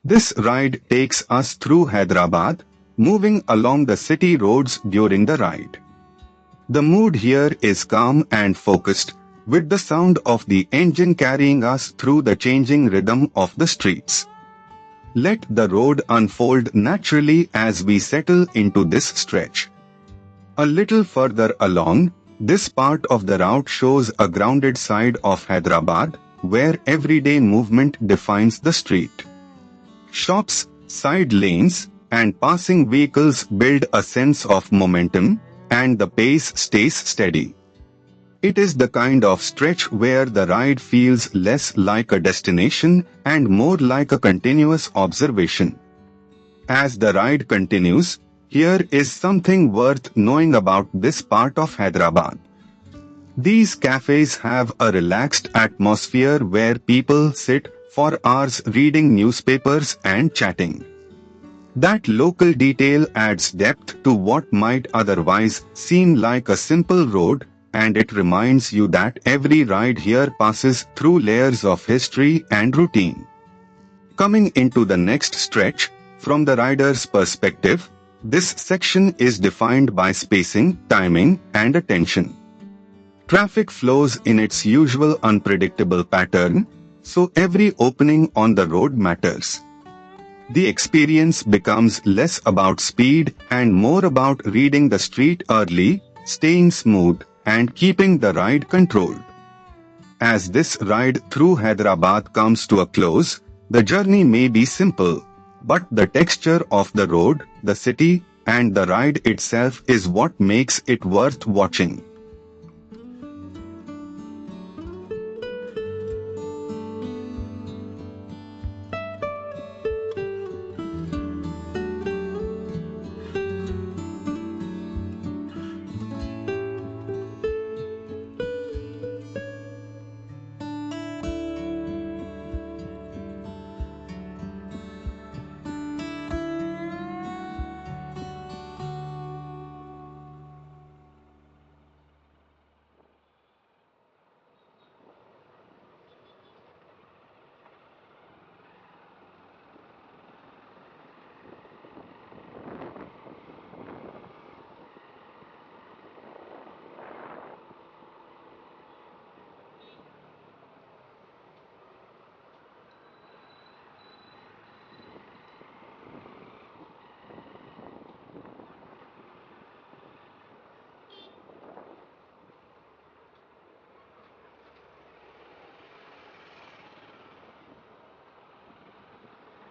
This ride takes us through Hyderabad, moving along the city roads during the ride. The mood here is calm and focused, with the sound of the engine carrying us through the changing rhythm of the streets. Let the road unfold naturally as we settle into this stretch. A little further along, this part of the route shows a grounded side of Hyderabad, where everyday movement defines the street. Shops, side lanes, and passing vehicles build a sense of momentum, and the pace stays steady. It is the kind of stretch where the ride feels less like a destination and more like a continuous observation. As the ride continues, here is something worth knowing about this part of Hyderabad. These cafes have a relaxed atmosphere where people sit for hours reading newspapers and chatting. That local detail adds depth to what might otherwise seem like a simple road, and it reminds you that every ride here passes through layers of history and routine. Coming into the next stretch, from the rider's perspective, this section is defined by spacing, timing, and attention. Traffic flows in its usual unpredictable pattern, so every opening on the road matters. The experience becomes less about speed and more about reading the street early, staying smooth, and keeping the ride controlled. As this ride through Hyderabad comes to a close, the journey may be simple, but the texture of the road, the city, and the ride itself is what makes it worth watching.